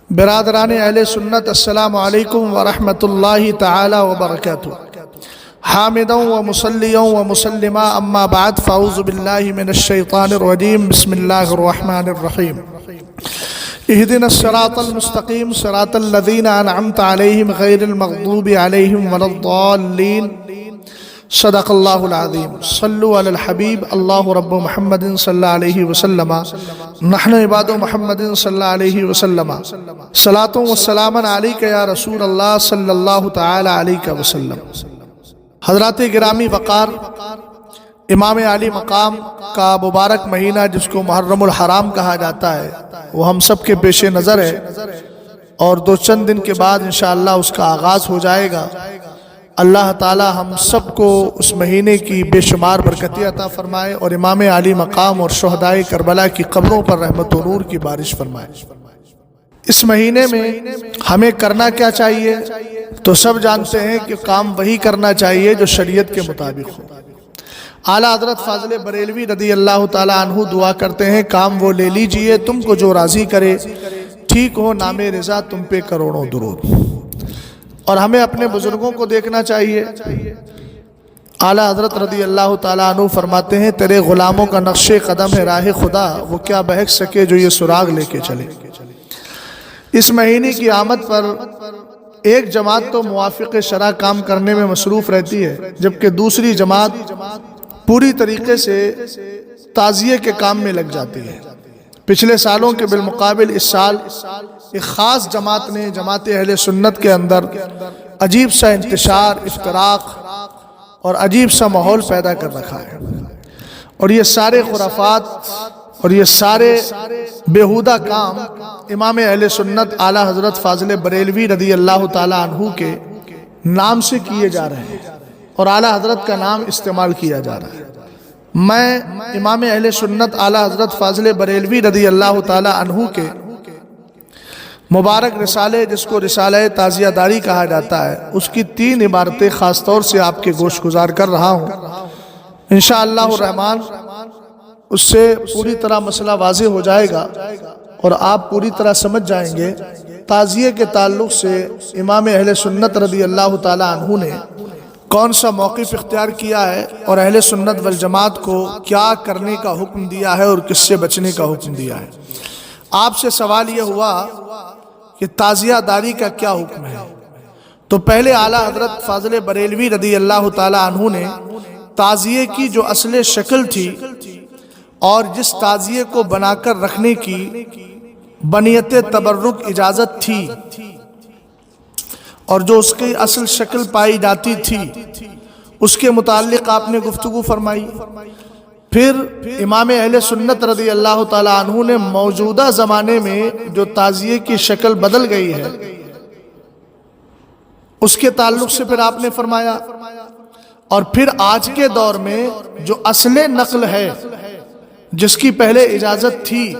برادران اہل سنت السلام علیکم ورحمۃ اللہ تعالی وبرکاتہ۔ حامدا ومصلیا ومسلما اما بعد فاعوذ باللہ من الشیطان الرجیم بسم اللہ الرحمن الرحیم۔ اہدنا الصراط المستقیم صراط الذین انعمت علیہم غیر المغضوب علیہم ولا الضالین۔ صدق اللہ العظیم۔ صلوا علی الحبیب اللہ رب محمد صلی اللہ علیہ وسلم نحن عباد محمد صلی اللہ علیہ وسلم صلاۃ و سلام علیک یا رسول اللہ صلی اللہ تعالی علیہ وسلم۔ حضرات گرامی وقار، امام علی مقام کا مبارک مہینہ جس کو محرم الحرام کہا جاتا ہے وہ ہم سب کے پیش نظر ہے، اور دو چند دن کے بعد انشاءاللہ اس کا آغاز ہو جائے گا۔ اللہ تعالی ہم سب کو اس مہینے کی بے شمار برکتیں عطا فرمائے اور امام علی مقام اور شہدائے کربلا کی قبروں پر رحمت و نور کی بارش فرمائے۔ اس مہینے میں ہمیں کرنا کیا چاہیے؟ تو سب جانتے ہیں کہ کام وہی کرنا چاہیے جو شریعت کے مطابق ہو۔ اعلیٰ حضرت فاضل بریلوی رضی اللہ تعالی عنہ دعا کرتے ہیں، کام وہ لے لیجئے تم کو جو راضی کرے، ٹھیک ہو نام رضا تم پہ کروڑوں درود۔ اور ہمیں اپنے بزرگوں کو دیکھنا چاہیے۔ اعلیٰ حضرت رضی اللہ تعالیٰ عنہ فرماتے ہیں، تیرے غلاموں کا نقش قدم ہے راہ خدا، وہ کیا بہک سکے جو یہ سراغ لے کے چلے۔ اس مہینے کی آمد پر ایک جماعت تو موافق شرع کام کرنے میں مصروف رہتی ہے، جبکہ دوسری جماعت پوری طریقے سے تعزیے کے کام میں لگ جاتی ہے۔ پچھلے سالوں کے بالمقابل اس سال ایک خاص جماعت نے جماعت اہل سنت کے اندر عجیب سا انتشار، افتراق اور عجیب سا ماحول پیدا کر رکھا ہے، اور یہ سارے خرافات اور یہ سارے بیہودہ کام امام اہل سنت اعلیٰ حضرت فاضل بریلوی رضی اللہ تعالیٰ عنہ کے نام سے کیے جا رہے ہیں اور اعلیٰ حضرت کا نام استعمال کیا جا رہا ہے۔ میں امام اہل سنت اعلیٰ حضرت فاضل بریلوی رضی اللہ تعالیٰ عنہ کے مبارک رسالے، جس کو رسالہ تعزیہ داری کہا جاتا ہے، اس کی 3 عبارتیں خاص طور سے آپ کے گوش گزار کر رہا ہوں۔ انشاءاللہ الرحمن اس سے پوری طرح مسئلہ واضح ہو جائے گا اور آپ پوری طرح سمجھ جائیں گے تعزیے کے تعلق سے امام اہل سنت رضی اللہ تعالیٰ عنہ نے کون سا موقف اختیار کیا ہے اور اہل سنت والجماعت کو کیا کرنے کا حکم دیا ہے اور کس سے بچنے کا حکم دیا ہے۔ آپ سے سوال یہ ہوا کہ تعزیہ داری کا کیا حکم ہے، تو پہلے اعلیٰ حضرت فاضل بریلوی رضی اللہ تعالیٰ عنہ نے تعزیے کی جو اصل شکل تھی اور جس تعزیے کو بنا کر رکھنے کی بنیت تبرک اجازت تھی اور جو اس کی اصل شکل پائی جاتی تھی، اس کے متعلق آپ نے گفتگو فرمائی۔ پھر امام اہل سنت رضی اللہ تعالیٰ عنہ نے موجودہ زمانے میں جو تعزیے کی شکل بدل گئی ہے اس کے تعلق سے پھر آپ نے فرمایا، اور پھر آج کے دور میں جو اصل نقل ہے جس کی پہلے اجازت تھی،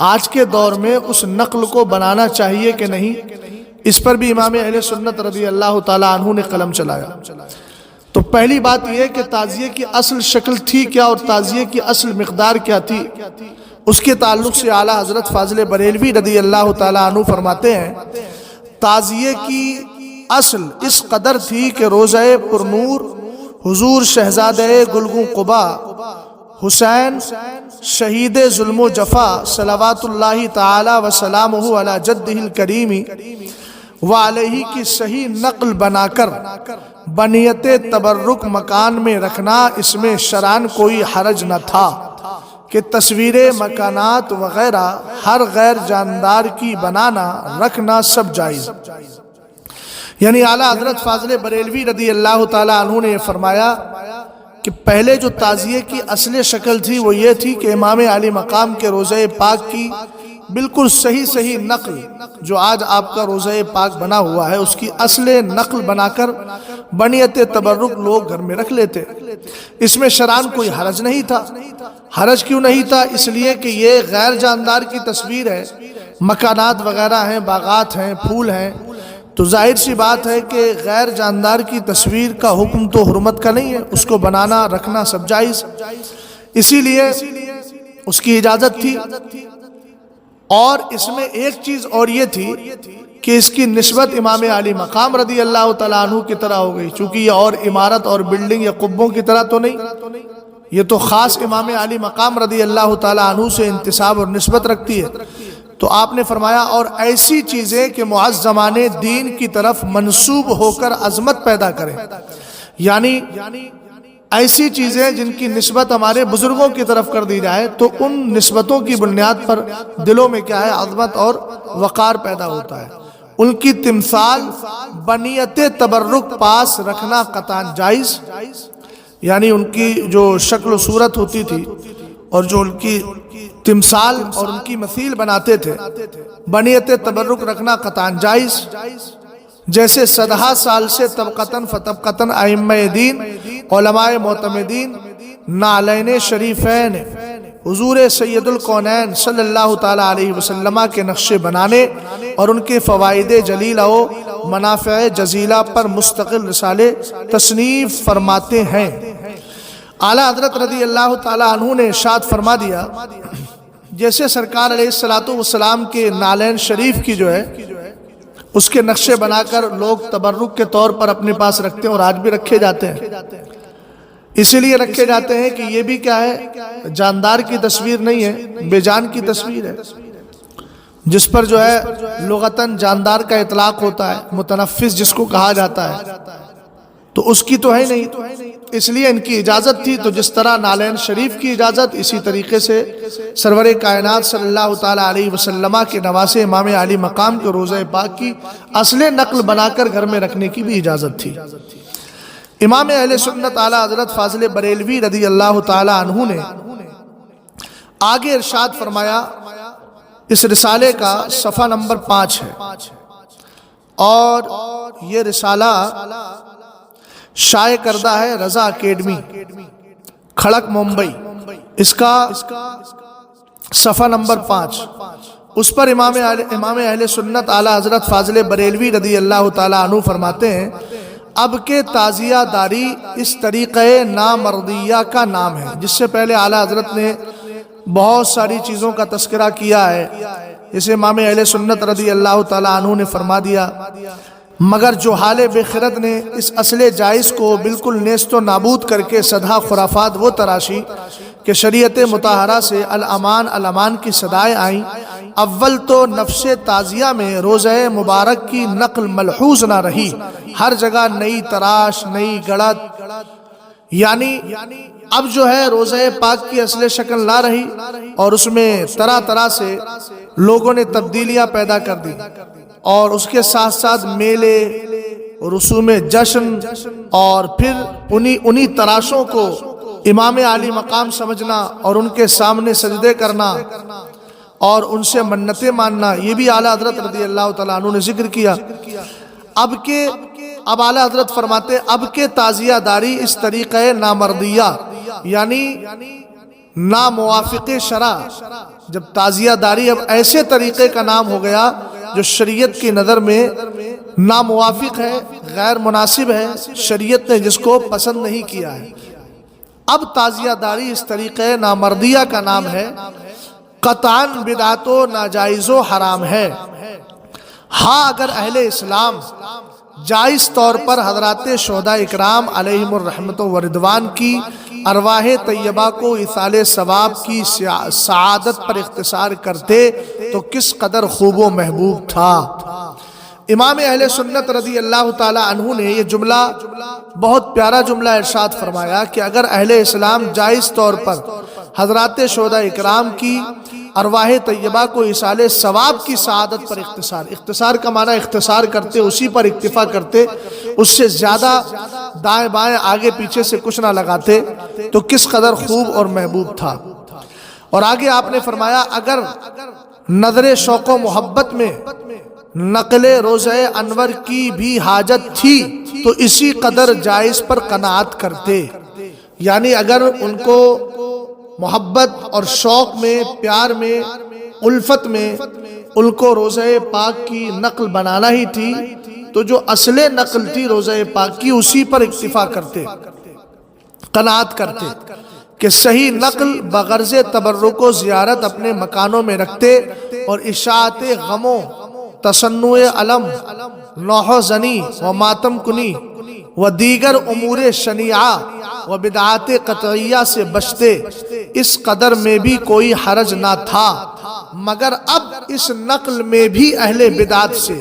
آج کے دور میں اس نقل کو بنانا چاہیے کہ نہیں، اس پر بھی امام اہل سنت رضی اللہ تعالیٰ عنہ نے قلم چلایا۔ تو پہلی بات یہ کہ تعزیے کی اصل شکل تھی کیا اور تعزیے کی اصل مقدار کیا تھی، اس کے تعلق سے اعلیٰ حضرت فاضل بریلوی رضی اللہ تعالیٰ عنہ فرماتے ہیں، تعزیے کی اصل اس قدر تھی کہ روضہ پرنور حضور شہزادہ گلگوں قبا حسین شہید ظلم و جفا صلوات اللہ تعالی وسلامہ علی جدہ الکریم وعلیہ کی صحیح نقل بنا کر بنیت تبرک مکان میں رکھنا، اس میں شرعاً کوئی حرج نہ تھا کہ تصویریں، مکانات وغیرہ ہر غیر جاندار کی بنانا رکھنا سب جائز۔ یعنی اعلیٰ حضرت فاضل بریلوی رضی اللہ تعالیٰ عنہ نے فرمایا کہ پہلے جو تعزیے کی اصل شکل تھی وہ یہ تھی کہ امام علی مقام کے روضہ پاک کی بالکل صحیح نقل جو آج آپ کا روضہ پاک بنا ہوا ہے اس کی اصل نقل بنا کر بنیت تبرک لوگ گھر میں رکھ لیتے۔ اس میں شرعاً کوئی حرج نہیں تھا۔ حرج کیوں نہیں تھا؟ اس لیے کہ یہ غیر جاندار کی تصویر ہے، مکانات وغیرہ ہیں، باغات ہیں، پھول ہیں، تو ظاہر سی بات ہے کہ غیر جاندار کی تصویر کا حکم تو حرمت کا نہیں ہے، اس کو بنانا رکھنا سب جائز، اسی لیے اس کی اجازت تھی۔ اور اس میں ایک چیز اور یہ تھی کہ اس کی نسبت امام علی مقام رضی اللہ تعالیٰ عنہ کی طرح ہو گئی، چونکہ یہ اور عمارت اور بلڈنگ یا قبوں کی طرح تو نہیں، یہ تو خاص امام علی مقام رضی اللہ تعالیٰ عنہ سے انتساب اور نسبت رکھتی ہے۔ تو آپ نے فرمایا اور ایسی چیزیں کہ معظمان دین کی طرف منسوب ہو کر عظمت پیدا کریں، یعنی ایسی چیزیں جن کی نسبت ہمارے بزرگوں کی طرف کر دی جائے تو ان نسبتوں کی بنیاد پر دلوں میں کیا ہے عظمت اور وقار پیدا ہوتا ہے۔ ان کی تمثال بنیت تبرک پاس رکھنا قطعاً جائز، یعنی ان کی جو شکل و صورت ہوتی تھی اور جو ان کی تمثال اور ان کی مثیل بناتے تھے، بنیت تبرک رکھنا قطعاً جائز، جیسے صدہا سال سے طبقتاً فتبقتاً ائمہ دین علماء معتمدین نعلین شریفین حضور سید الکونین صلی اللہ تعالیٰ علیہ وسلم کے نقشے بنانے اور ان کے فوائد جلیلہ و منافع جزیلہ پر مستقل رسالے تصنیف فرماتے ہیں۔ اعلیٰ حضرت رضی اللہ تعالیٰ عنہ نے ارشاد فرما دیا، جیسے سرکار علیہ السلام کے نعلین شریف کی جو ہے اس کے نقشے بنا کر لوگ تبرک کے طور پر اپنے پاس رکھتے ہیں اور آج بھی رکھے جاتے ہیں، اسی لیے رکھے جاتے ہیں کہ یہ بھی کیا ہے جاندار کی تصویر نہیں ہے، بے جان کی تصویر ہے، جس پر جو ہے لغتاً جاندار کا اطلاق ہوتا ہے، متنفس جس کو کہا جاتا ہے، تو اس کی تو ہے نہیں، اس لیے ان کی اجازت تھی۔ تو جس طرح نعلین شریف کی اجازت، اسی طریقے سے سرور کائنات صلی اللہ تعالیٰ علیہ وسلم کے نواسے امام علی مقام کے روضہ پاک کی اصل نقل بنا کر گھر میں رکھنے کی بھی اجازت تھی۔ امام اہل سنت اعلیٰ حضرت فاضل بریلوی رضی اللہ تعالیٰ عنہ نے آگے ارشاد فرمایا، اس رسالے کا صفحہ نمبر 5 ہے اور یہ رسالہ شائع کردہ ہے رضا اکیڈمی کھڑک ممبئی، اس کا صفحہ نمبر 5، اس پر امام اہل سنت اعلیٰ حضرت فاضل بریلوی رضی اللہ تعالیٰ عنہ فرماتے ہیں، اب کے تعزیہ داری اس طریقہ نامردیہ کا نام ہے۔ جس سے پہلے اعلیٰ حضرت نے بہت ساری چیزوں کا تذکرہ کیا ہے، جسے امام اہل سنت رضی اللہ تعالیٰ عنہ نے فرما دیا، مگر جو حال بے خرد نے اس اصل جائز کو بالکل نیست و نابود کر کے صدہا خرافات وہ تراشی کہ شریعت مطہرہ سے الامان الامان کی صدائیں آئیں۔ اول تو نفس تعزیہ میں روزہ مبارک کی نقل ملحوظ نہ رہی، ہر جگہ نئی تراش نئی گڑت، یعنی اب جو ہے روزہ پاک کی اصل شکل نہ رہی اور اس میں طرح طرح سے لوگوں نے تبدیلیاں پیدا کر دی، اور اس کے ساتھ ساتھ میلے رسوم جشن، اور پھر انہی تراشوں کو امام علی مقام سمجھنا اور ان کے سامنے سجدے کرنا اور ان سے منتیں ماننا، یہ بھی اعلیٰ حضرت رضی اللہ تعالیٰ عنہ نے ذکر کیا۔ اب اعلیٰ حضرت فرماتے اب کے تعزیہ داری اس طریقہ نامردیہ، یعنی ناموافق شرع، جب تعزیہ داری اب ایسے طریقے کا نام ہو گیا جو شریعت کی نظر میں ناموافق ہے، غیر مناسب ہے، شریعت نے جس کو پسند نہیں کیا ہے، اب تعزیہ داری اس طریقے نامردیہ کا نام ہے، قطعاً بدعت و ناجائز و حرام ہے۔ ہاں اگر اہل اسلام جائز طور پر حضرات شہداء اکرام علیہم الرحمت و رضوان کی ارواح طیبہ کو ایصال ثواب کی سعادت پر اختصار کرتے تو کس قدر خوب و محبوب تھا۔ امام اہل سنت رضی اللہ تعالی عنہ نے یہ جملہ بہت پیارا جملہ ارشاد فرمایا کہ اگر اہل اسلام جائز طور پر حضرات شہداء اکرام کی ارواح طیبہ کو ایصال ثواب کی سعادت پر اختصار کا معنی اختصار کرتے، اسی پر اکتفا کرتے، اس سے زیادہ دائیں بائیں آگے پیچھے سے کچھ نہ لگاتے تو کس قدر خوب اور محبوب تھا۔ اور آگے آپ نے فرمایا اگر نظر شوق و محبت میں نقل روضہ انور کی بھی حاجت تھی تو اسی قدر جائز پر قناعت کرتے، یعنی اگر ان کو محبت اور شوق میں، پیار میں، الفت میں ان کو روضہ پاک کی نقل بنانا ہی تھی تو جو اصل نقل تھی روضہ پاک کی اسی پر اکتفا کرتے، قناعت کرتے کہ صحیح نقل بغرض تبرک و زیارت اپنے مکانوں میں رکھتے اور اشاعت غموں، تصنع علم، نوح زنی و ماتم کنی و دیگر امور شنیعہ و بدعات قطعیہ سے بچتے، اس قدر میں بھی کوئی حرج نہ تھا، مگر اب اس نقل میں بھی اہل بدعات سے،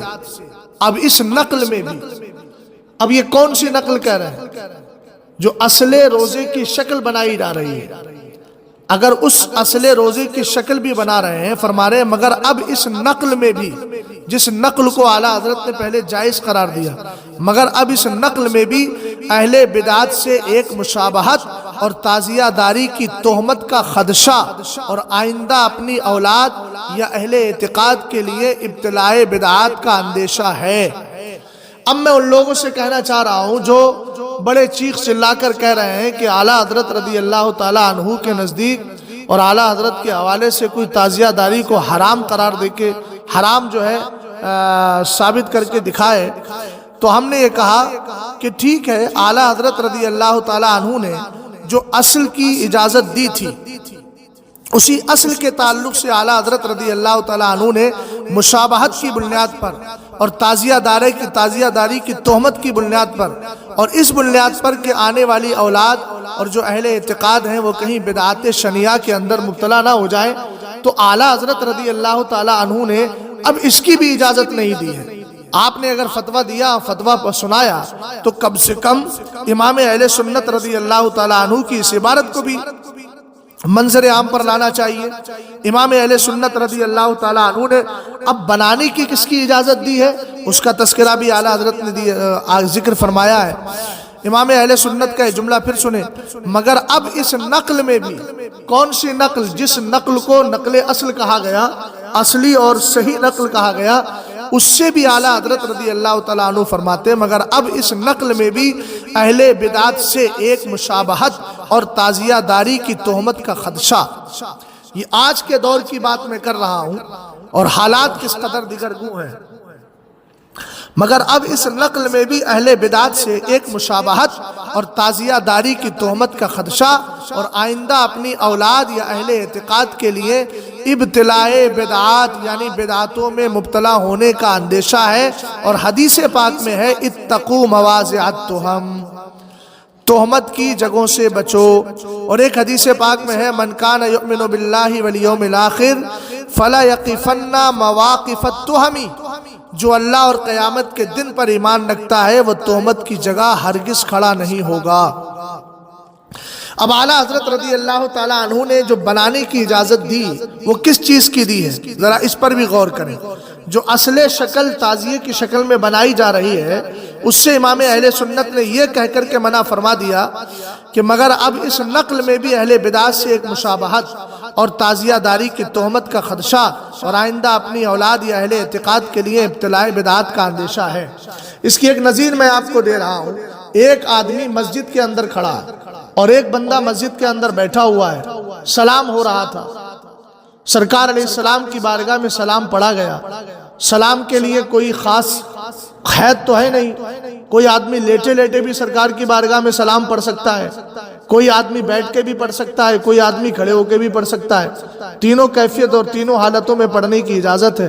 اب اس نقل میں بھی، اب یہ کون سی نقل کہہ رہے ہیں؟ جو اصل روزے کی شکل بنائی جا رہی ہے، اگر اس اصل روزے کی شکل بھی بنا رہے ہیں، فرما رہے ہیں مگر اب اس نقل میں بھی، جس نقل کو اعلیٰ حضرت نے پہلے جائز قرار دیا، مگر اب اس نقل میں بھی اہل بدعات سے ایک مشابہت اور تعزیہ داری کی تہمت کا خدشہ اور آئندہ اپنی اولاد یا اہل اعتقاد کے لیے ابتلاء بدعات کا اندیشہ ہے۔ اب میں ان لوگوں سے کہنا چاہ رہا ہوں جو بڑے چیخ چلا کر کہہ رہے ہیں کہ اعلیٰ حضرت رضی اللہ تعالیٰ عنہ کے نزدیک اور اعلیٰ حضرت کے حوالے سے کوئی تعزیہ داری کو حرام قرار دے کے حرام جو ہے ثابت کر کے دکھائے، تو ہم نے یہ کہا کہ ٹھیک ہے، اعلیٰ حضرت رضی اللہ تعالیٰ عنہ نے جو اصل کی اجازت دی تھی، اسی اصل کے تعلق سے اعلیٰ حضرت رضی اللہ تعالیٰ عنہ نے مشابہت کی بنیاد پر اور تعزیہ داری کی تہمت کی بنیاد پر اور اس بنیاد پر کہ آنے والی اولاد اور جو اہل اعتقاد ہیں وہ کہیں بدعات شنیعہ کے اندر مبتلا نہ ہو جائیں، تو اعلیٰ حضرت رضی اللہ تعالیٰ عنہ نے اب اس کی بھی اجازت نہیں دی ہے۔ آپ نے اگر فتویٰ دیا، فتویٰ پر سنایا، تو کم سے کم امام اہل سنت رضی اللہ تعالیٰ عنہ کی اس عبارت کو بھی منظر عام پر لانا چاہیے۔ امام اہل سنت رضی اللہ تعالیٰ عنہ نے اب بنانے کی کس کی اجازت دی ہے، اس کا تذکرہ بھی اعلیٰ حضرت نے ذکر فرمایا ہے۔ امام اہل سنت کا یہ جملہ پھر سنیں، مگر اب اس نقل میں بھی، کون سی نقل؟ جس نقل کو نقل اصل کہا گیا، اصلی اور صحیح نقل کہا گیا، اس سے بھی اعلیٰ حضرت رضی اللہ تعالیٰ عنہ فرماتے ہیں مگر اب اس نقل میں بھی اہل بدعات سے ایک مشابہت اور تعزیہ داری کی تہمت کا خدشہ۔ یہ آج کے دور کی بات میں کر رہا ہوں اور حالات کس قدر دگرگوں ہیں، مگر اب اس نقل میں بھی اہل بدعات سے ایک مشابہت اور تعزیہ داری کی تہمت کا خدشہ اور آئندہ اپنی اولاد یا اہل اعتقاد کے لیے ابتلاء بدعات یعنی بدعاتوں میں مبتلا ہونے کا اندیشہ ہے، اور حدیث پاک میں ہے اتقوا مواضع التہم، تہمت کی جگہوں سے بچو، اور ایک حدیث پاک میں ہے من کان یؤمن باللہ والیوم الآخر فلا یقفن مواقف التہم، جو اللہ اور قیامت کے دن پر ایمان رکھتا ہے وہ تہمت کی جگہ ہرگز کھڑا نہیں ہوگا۔ اب اعلیٰ حضرت رضی اللہ تعالیٰ عنہ نے جو بنانے کی اجازت دی وہ کس چیز کی دی ہے، ذرا اس پر بھی غور کریں۔ جو اصل شکل تعزیے کی شکل میں بنائی جا رہی ہے، اس سے امام اہل سنت نے یہ کہہ کر کے منع فرما دیا کہ مگر اب اس نقل میں بھی اہل بدعات سے ایک مشابہت اور تعزیہ داری کی تہمت کا خدشہ اور آئندہ اپنی اولاد یا اہل اعتقاد کے لیے ابتلاء بدعات کا اندیشہ ہے۔ اس کی ایک نظیر میں آپ کو دے رہا ہوں۔ ایک آدمی مسجد کے اندر کھڑا ہے اور ایک بندہ مسجد کے اندر بیٹھا ہوا ہے، سلام ہو رہا تھا، سرکار علیہ السلام کی بارگاہ میں سلام پڑھا گیا۔ سلام کے لیے کوئی خاص قید تو ہے نہیں، کوئی آدمی لیٹے لیٹے بھی سرکار کی بارگاہ میں سلام پڑھ سکتا ہے، کوئی آدمی بیٹھ کے بھی پڑھ سکتا ہے، کوئی آدمی کھڑے ہو کے بھی پڑھ سکتا ہے، تینوں کیفیت اور تینوں حالتوں میں پڑھنے کی اجازت ہے۔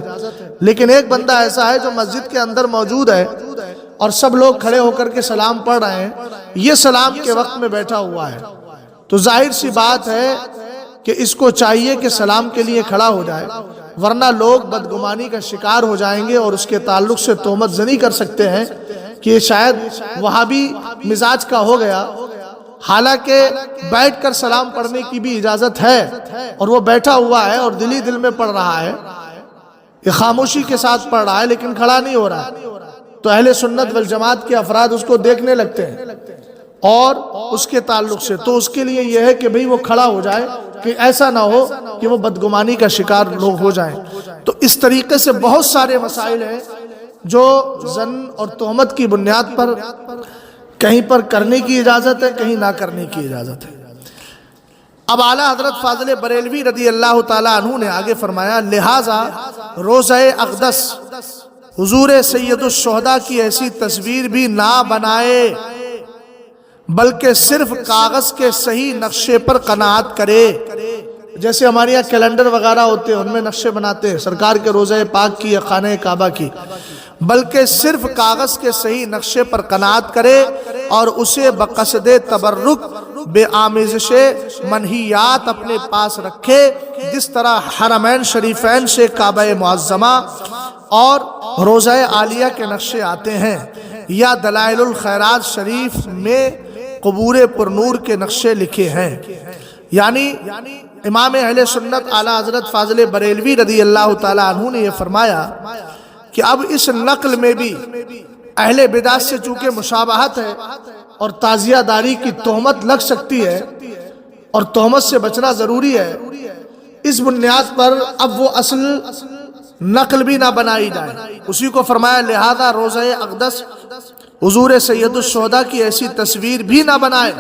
لیکن ایک بندہ ایسا ہے جو مسجد کے اندر موجود ہے اور سب لوگ کھڑے ہو کر کے سلام پڑھ رہے ہیں، یہ سلام کے وقت میں بیٹھا ہوا ہے، تو ظاہر سی بات ہے کہ اس کو چاہیے کہ سلام کے لیے کھڑا ہو جائے، ورنہ لوگ بدگمانی کا شکار ہو جائیں گے اور اس کے تعلق سے تہمت زنی کر سکتے ہیں کہ یہ شاید وہابی مزاج کا ہو گیا، حالانکہ بیٹھ کر سلام پڑھنے کی بھی اجازت ہے اور وہ بیٹھا ہوا ہے اور دل ہی دل میں پڑھ رہا ہے، یہ خاموشی کے ساتھ پڑھ رہا ہے لیکن کھڑا نہیں ہو رہا ہے، تو اہل سنت والجماعت کے افراد اس کو دیکھنے لگتے ہیں اور اس کے تعلق سے تو اس کے لیے یہ ہے کہ بھئی وہ کھڑا ہو جائے کہ ایسا نہ ہو کہ وہ بدگمانی کا شکار لوگ ہو جائیں۔ تو اس طریقے سے بہت سارے مسائل ہیں جو ظن اور تہمت کی بنیاد پر کہیں پر کرنے کی اجازت ہے، کہیں نہ کرنے کی اجازت ہے۔ اب اعلیٰ حضرت فاضل بریلوی رضی اللہ تعالیٰ عنہ نے آگے فرمایا لہٰذا روزہ اقدس حضور سید الشہداء کی ایسی تصویر بھی نہ بنائے، بلکہ صرف کاغذ کے صحیح نقشے پر قناعت کرے۔ جیسے ہمارے یہاں کیلنڈر وغیرہ ہوتے ہیں، ان میں نقشے بناتے ہیں سرکار کے روضہ پاک کی یا خانہ کعبہ کی، بلکہ صرف کاغذ کے صحیح نقشے پر قناعت کرے اور اسے بقصد تبرک بے آمیزش منہیات اپنے پاس رکھے، جس طرح حرمین شریفین سے کعبہ معظمہ اور روضہ عالیہ کے نقشے آتے ہیں، یا دلائل الخیرات شریف میں قبور پرنور کے نقشے لکھے ہیں۔ یعنی امام اہل سنت اعلیٰ حضرت فاضل بریلوی رضی اللہ تعالیٰ عنہ نے یہ فرمایا کہ اب اس نقل میں بھی اہل بدعت سے چونکہ مشابہت ہے اور تعزیہ داری کی تہمت لگ سکتی ہے اور تہمت سے بچنا ضروری ہے، اس بنیاد پر اب وہ اصل نقل بھی نہ بنائی جائے۔ اسی کو فرمایا لہذا روضہ اقدس حضور سید الشہداء کی ایسی تصویر بھی نہ بنائے،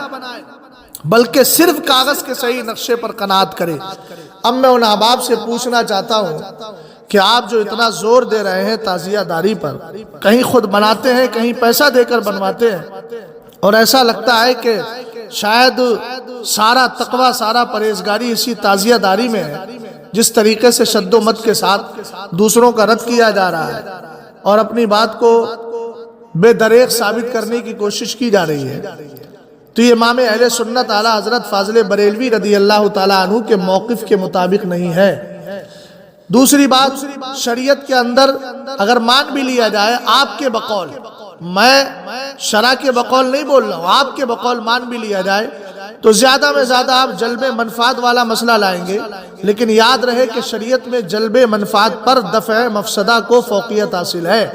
بلکہ صرف کاغذ کے صحیح نقشے پر قناعت کرے۔ اب میں ان احباب سے پوچھنا چاہتا ہوں کہ آپ جو اتنا زور دے رہے ہیں تعزیہ داری پر، کہیں خود بناتے ہیں، کہیں پیسہ دے کر بنواتے ہیں، اور ایسا لگتا ہے کہ شاید سارا تقوی، سارا پرہیزگاری اسی تعزیہ داری میں ہے، جس طریقے سے شد و مت کے ساتھ دوسروں کا رد کیا جا رہا ہے اور اپنی بات کو بے دریغ ثابت کرنے کی کوشش کی جا رہی ہے، تو یہ امام اہل سنت اعلیٰ حضرت فاضل بریلوی رضی اللہ تعالیٰ عنہ کے موقف کے مطابق نہیں ہے۔ دوسری بات، شریعت کے اندر اگر مان بھی لیا جائے آپ کے بقول، میں شرع کے بقول نہیں بول رہا ہوں، آپ کے بقول مان بھی لیا جائے تو زیادہ میں زیادہ آپ جلب منفعت والا مسئلہ لائیں گے، لیکن یاد رہے کہ شریعت میں جلب منفعت پر دفع مفسدہ کو فوقیت حاصل ہے۔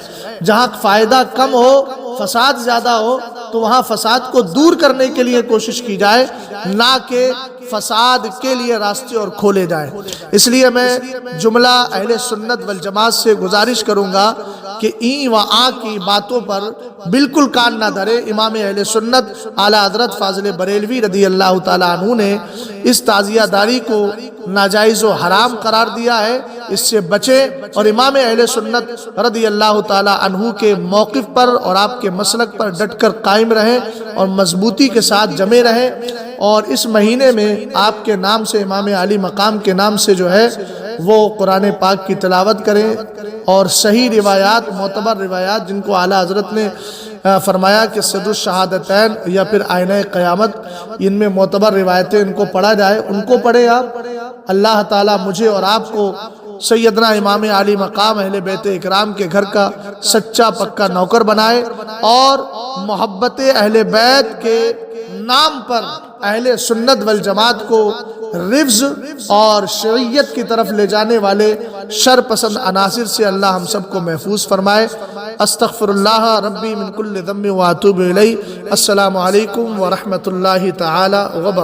جہاں فائدہ کم ہو، فساد زیادہ ہو، تو وہاں فساد کو دور کرنے کے لیے کوشش کی جائے، نہ کہ فساد کے لیے راستے اور کھولے جائیں۔ اس لیے میں جملہ اہل سنت والجماعت سے گزارش کروں گا کہ این و آ کی باتوں پر بالکل کان نہ دھرے۔ امام اہل سنت اعلیٰ حضرت فاضل بریلوی رضی اللہ تعالیٰ عنہ نے اس تعزیہ داری کو ناجائز و حرام قرار دیا ہے، اس سے بچے اور امام اہل سنت رضی اللہ تعالیٰ عنہ کے موقف پر اور آپ کے مسلک پر ڈٹ کر قائم رہیں اور مضبوطی کے ساتھ جمے رہیں، اور اس مہینے میں آپ کے نام سے، امام علی مقام کے نام سے جو ہے وہ قرآن پاک کی تلاوت کریں، اور صحیح روایات، معتبر روایات جن کو اعلیٰ حضرت نے فرمایا کہ صدر الشہادتین یا پھر آئینہ قیامت، ان میں معتبر روایتیں ان کو پڑھا جائے، ان کو پڑھیں آپ۔ اللہ تعالیٰ مجھے اور آپ کو سیدنا امام علی مقام اہل بیت اکرام کے گھر کا سچا پکا نوکر بنائے، اور محبت اہل بیت کے نام پر اہل سنت والجماعت کو رفض اور شریعت کی طرف لے جانے والے شر پسند عناصر سے اللہ ہم سب کو محفوظ فرمائے۔ استغفر اللہ ربی من کل ذنب واتوب الیہ۔ السلام علیکم ورحمۃ اللہ تعالی وبرکاتہ۔